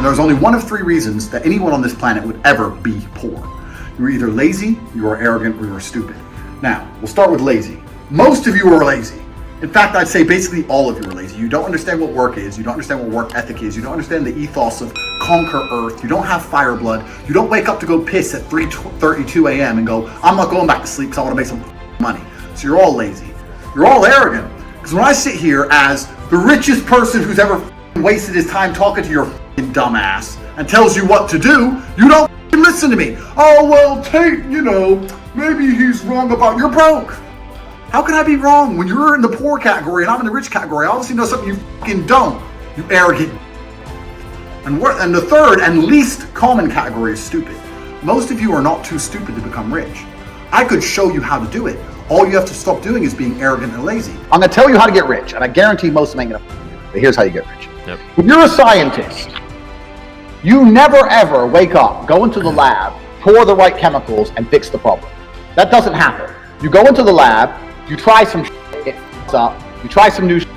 there's only one of three reasons that anyone on this planet would ever be poor. You're either lazy, you are arrogant, or you are stupid. Now, we'll start with lazy. Most of you are lazy. In fact, I'd say basically all of you are lazy. You don't understand what work is. You don't understand what work ethic is. You don't understand the ethos of conquer Earth. You don't have fire blood. You don't wake up to go piss at 3:32 a.m. and go, I'm not going back to sleep because I want to make some money. So you're all lazy. You're all arrogant. Because when I sit here as the richest person who's ever wasted his time talking to your dumbass and tells you what to do, you don't listen to me. Oh, well, Tate, maybe he's wrong about you're broke. How can I be wrong when you're in the poor category and I'm in the rich category? I obviously know something you don't, you arrogant. And the third and least common category is stupid. Most of you are not too stupid to become rich. I could show you how to do it. All you have to stop doing is being arrogant and lazy. I'm gonna tell you how to get rich, and I guarantee most of them ain't gonna do it, but here's how you get rich. Yep. If you're a scientist, you never ever wake up, go into the lab, pour the right chemicals, and fix the problem. That doesn't happen. You go into the lab, you try some shit, it f***s up, you try some new shit,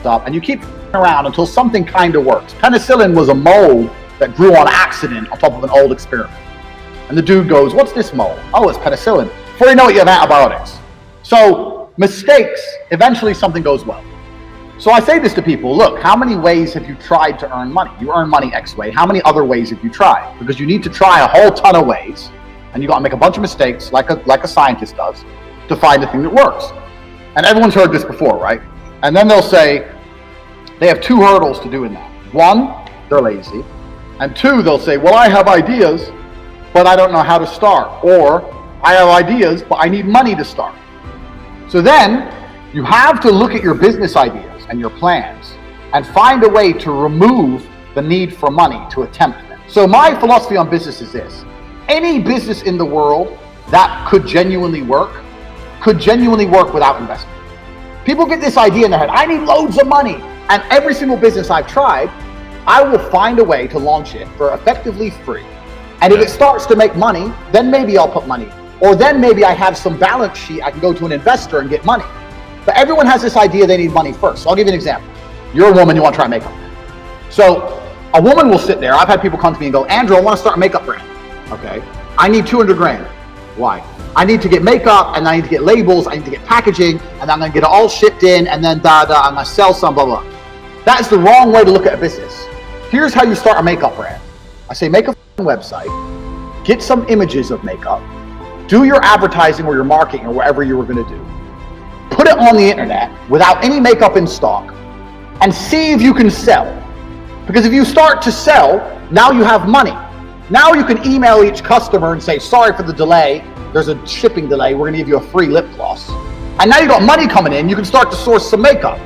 up, and you keep around until something kind of works. Penicillin was a mold that grew on accident on top of an old experiment. And the dude goes, what's this mold? Oh, it's penicillin. Before you know it, you have antibiotics. So mistakes, eventually something goes well. So I say this to people, look, how many ways have you tried to earn money? You earn money X way. How many other ways have you tried? Because you need to try a whole ton of ways, and you got to make a bunch of mistakes like a scientist does to find the thing that works. And everyone's heard this before, right? And then they'll say they have two hurdles to doing that. One, they're lazy. And two, they'll say, well, I have ideas, but I don't know how to start. Or I have ideas, but I need money to start. So then you have to look at your business ideas and your plans and find a way to remove the need for money to attempt them. So my philosophy on business is this. Any business in the world that could genuinely work without investment. People get this idea in their head, I need loads of money. And every single business I've tried, I will find a way to launch it for effectively free. And if it starts to make money, then maybe I'll put money. Or then maybe I have some balance sheet, I can go to an investor and get money. But everyone has this idea they need money first. So I'll give you an example. You're a woman, you want to try makeup. So a woman will sit there, I've had people come to me and go, Andrew, I want to start a makeup brand. Okay, I need 200 grand. Why? I need to get makeup, and I need to get labels, I need to get packaging, and I'm gonna get it all shipped in, and then I'm gonna sell some, blah, blah. That is the wrong way to look at a business. Here's how you start a makeup brand. I say, make a website, get some images of makeup, do your advertising or your marketing or whatever you were gonna do. Put it on the internet without any makeup in stock, and see if you can sell. Because if you start to sell, now you have money. Now you can email each customer and say, sorry for the delay, there's a shipping delay, we're gonna give you a free lip gloss. And now you got money coming in, you can start to source some makeup.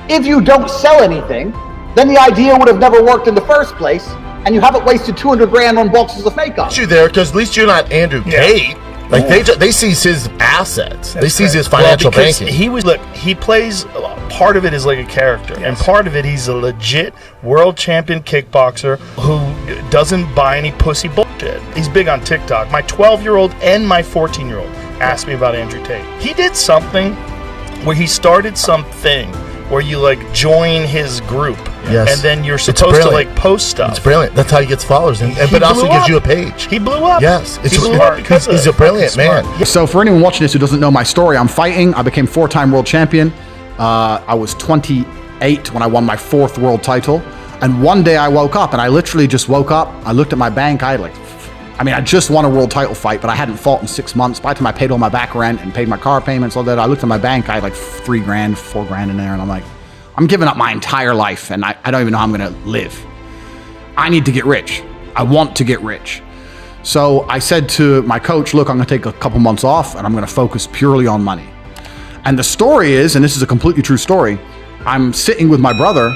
If you don't sell anything, then the idea would have never worked in the first place, and you haven't wasted 200 grand on boxes of makeup. You there, because at least you're not Andrew Tate. Like they see his assets. They see his financial banking. He plays, part of it is like a character, and part of it he's a legit world champion kickboxer who doesn't buy any pussy bullshit. He's big on TikTok. My 12-year-old and my 14-year-old asked me about Andrew Tate. He did something where he started something where you like join his group, and then you're supposed to like post stuff. It's brilliant. That's how he gets followers, but also gives you a page. He blew up. Yes, he blew up because he's a brilliant man. So for anyone watching this who doesn't know my story, I'm fighting. I became 4-time world champion. I was 28 when I won my 4th world title. And one day I woke up, and I literally just woke up. I looked at my bank. I just won a world title fight, but I hadn't fought in 6 months. By the time I paid all my back rent and paid my car payments, all that, I looked at my bank. I had like 3 grand, 4 grand in there, and I'm like, I'm giving up my entire life, and I don't even know how I'm gonna live. I need to get rich. I want to get rich. So I said to my coach, look, I'm gonna take a couple months off, and I'm gonna focus purely on money. And the story is, and this is a completely true story, I'm sitting with my brother,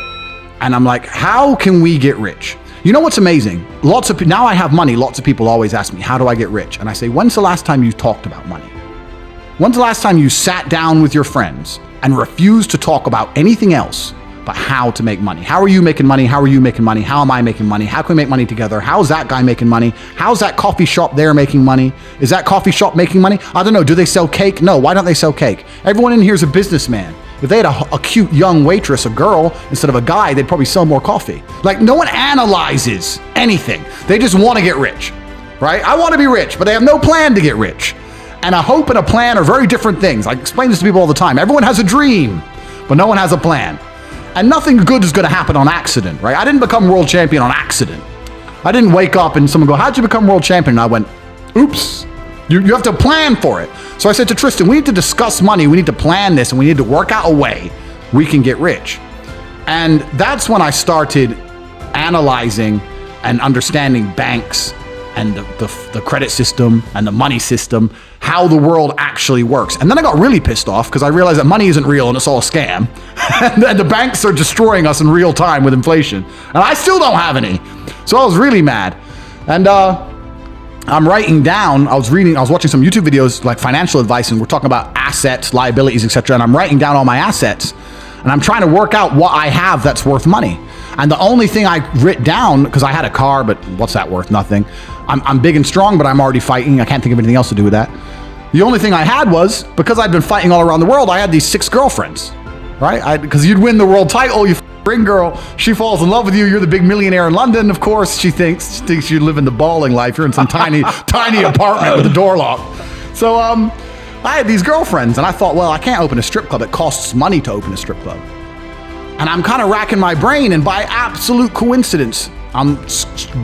and I'm like, how can we get rich? You know what's amazing? Now I have money, lots of people always ask me, how do I get rich? And I say, when's the last time you talked about money? When's the last time you sat down with your friends and refused to talk about anything else but how to make money? How are you making money? How are you making money? How am I making money? How can we make money together? How's that guy making money? How's that coffee shop there making money? Is that coffee shop making money? I don't know. Do they sell cake? No. Why don't they sell cake? Everyone in here is a businessman. If they had a cute young waitress, a girl, instead of a guy, they'd probably sell more coffee. Like, no one analyzes anything. They just want to get rich, right? I want to be rich, but they have no plan to get rich. And a hope and a plan are very different things. I explain this to people all the time. Everyone has a dream, but no one has a plan. And nothing good is going to happen on accident, right? I didn't become world champion on accident. I didn't wake up and someone go, how'd you become world champion? And I went, oops. You have to plan for it. So I said to Tristan, we need to discuss money. We need to plan this, and we need to work out a way we can get rich. And that's when I started analyzing and understanding banks and the credit system and the money system, how the world actually works. And then I got really pissed off because I realized that money isn't real and it's all a scam. And the banks are destroying us in real time with inflation. And I still don't have any. So I was really mad. And I'm writing down, I was watching some YouTube videos like financial advice, and we're talking about assets, liabilities, etc. And I'm writing down all my assets, and I'm trying to work out what I have that's worth money. And the only thing I writ down, because I had a car, but what's that worth? Nothing. I'm big and strong, but I'm already fighting. I can't think of anything else to do with that. The only thing I had was, because I'd been fighting all around the world, I had these 6 girlfriends, right? Because you'd win the world title, you ring girl, she falls in love with you, you're the big millionaire in London, of course. She thinks you live in the balling life, you're in some tiny apartment with a door lock. So I had these girlfriends, and I thought, well, I can't open a strip club, it costs money to open a strip club. And I'm kind of racking my brain, and by absolute coincidence, I'm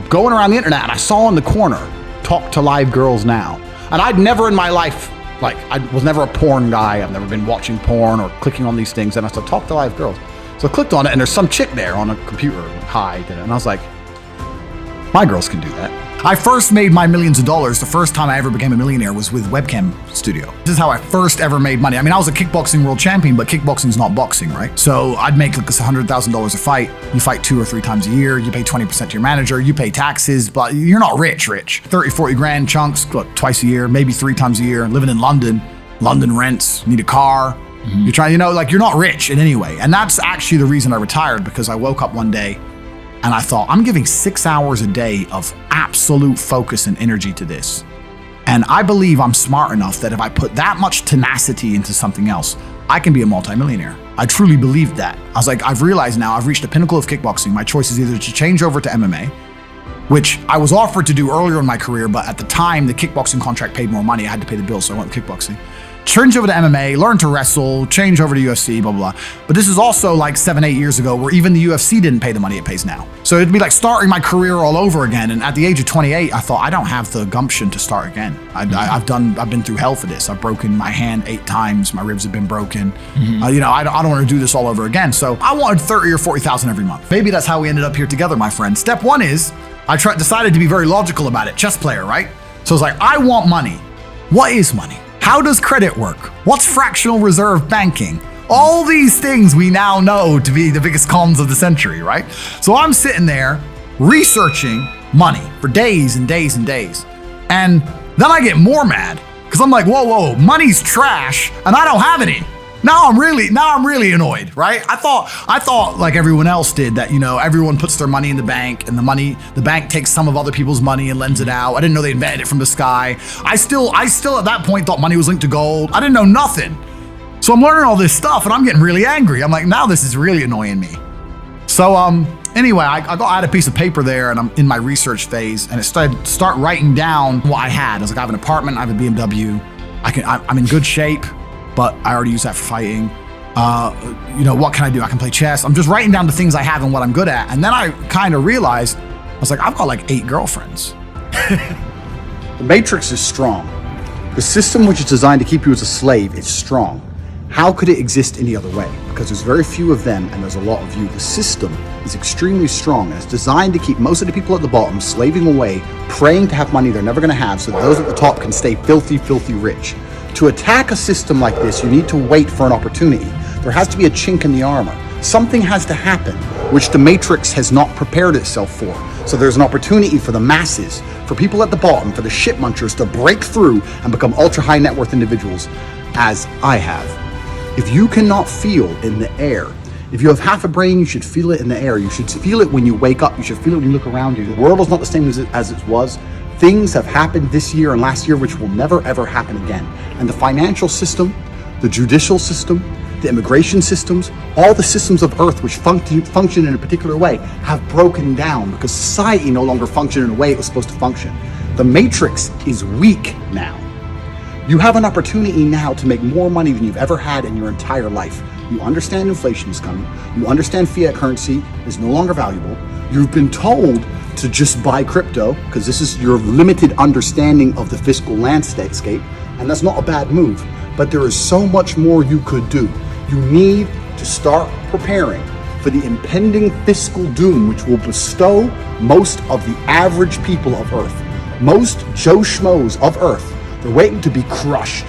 going around the internet, and I saw in the corner, Talk to Live Girls Now. And I'd never in my life, like, I was never a porn guy, I've never been watching porn or clicking on these things, and I said, Talk to Live Girls. So I clicked on it, and there's some chick there on a computer. Hi, did it. And I was like, my girls can do that. I first made my millions of dollars. The first time I ever became a millionaire was with Webcam Studio. This is how I first ever made money. I mean, I was a kickboxing world champion, but kickboxing's not boxing, right? So I'd make like $100,000 a fight. You fight 2 or 3 times a year. You pay 20% to your manager. You pay taxes, but you're not rich. 30, 40 grand chunks, twice a year, maybe 3 times a year. Living in London, London rents, need a car. Mm-hmm. You're trying, you're not rich in any way. And that's actually the reason I retired, because I woke up one day and I thought, I'm giving 6 hours a day of absolute focus and energy to this. And I believe I'm smart enough that if I put that much tenacity into something else, I can be a multimillionaire. I truly believed that. I was like, I've realized now I've reached the pinnacle of kickboxing. My choice is either to change over to MMA, which I was offered to do earlier in my career, but at the time the kickboxing contract paid more money. I had to pay the bills, so I went with kickboxing. Change over to MMA, learn to wrestle, change over to UFC, blah, blah, blah. But this is also like 7-8 years ago where even the UFC didn't pay the money it pays now. So it'd be like starting my career all over again. And at the age of 28, I thought, I don't have the gumption to start again. I've been through hell for this. I've broken my hand 8 times. My ribs have been broken. Mm-hmm. I don't want to do this all over again. So I wanted 30 or 40,000 every month. Maybe that's how we ended up here together, my friend. Step 1 is I decided to be very logical about it. Chess player, right? So it's like, I want money. What is money? How does credit work? What's fractional reserve banking? All these things we now know to be the biggest cons of the century, right? So I'm sitting there researching money for days and days and days. And then I get more mad because I'm like, whoa, money's trash and I don't have any. Now I'm really annoyed, right? I thought like everyone else did that, everyone puts their money in the bank and the bank takes some of other people's money and lends it out. I didn't know they invented it from the sky. I still at that point thought money was linked to gold. I didn't know nothing. So I'm learning all this stuff and I'm getting really angry. I'm like, now this is really annoying me. So anyway, I had a piece of paper there and I'm in my research phase and it start writing down what I had. I was like, I have an apartment, I have a BMW, I'm in good shape. But I already use that for fighting. What can I do? I can play chess. I'm just writing down the things I have and what I'm good at. And then I kind of realized, I was like, I've got like 8 girlfriends. The matrix is strong. The system which is designed to keep you as a slave is strong. How could it exist any other way? Because there's very few of them and there's a lot of you. The system is extremely strong and it's designed to keep most of the people at the bottom slaving away, praying to have money they're never gonna have so that those at the top can stay filthy, filthy rich. To attack a system like this, you need to wait for an opportunity. There has to be a chink in the armor. Something has to happen, which the matrix has not prepared itself for. So there's an opportunity for the masses, for people at the bottom, for the shit munchers to break through and become ultra high net worth individuals, as I have. If you cannot feel in the air, if you have half a brain, you should feel it in the air. You should feel it when you wake up. You should feel it when you look around you. The world is not the same as it was. Things have happened this year and last year which will never ever happen again. And the financial system, the judicial system, the immigration systems, all the systems of Earth which function in a particular way have broken down because society no longer functions in a way it was supposed to function. The matrix is weak now. You have an opportunity now to make more money than you've ever had in your entire life. You understand inflation is coming. You understand fiat currency is no longer valuable. You've been told to just buy crypto because this is your limited understanding of the fiscal landscape, and that's not a bad move. But there is so much more you could do. You need to start preparing for the impending fiscal doom which will bestow most of the average people of Earth. Most Joe Schmoes of Earth, they're waiting to be crushed.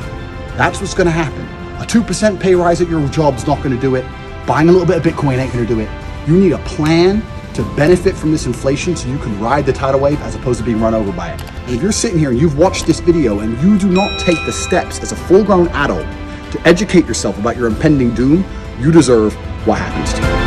That's what's going to happen. A 2% pay rise at your job's not going to do it. Buying a little bit of Bitcoin ain't going to do it. You need a plan to benefit from this inflation so you can ride the tidal wave as opposed to being run over by it. And if you're sitting here and you've watched this video and you do not take the steps as a full-grown adult to educate yourself about your impending doom, you deserve what happens to you.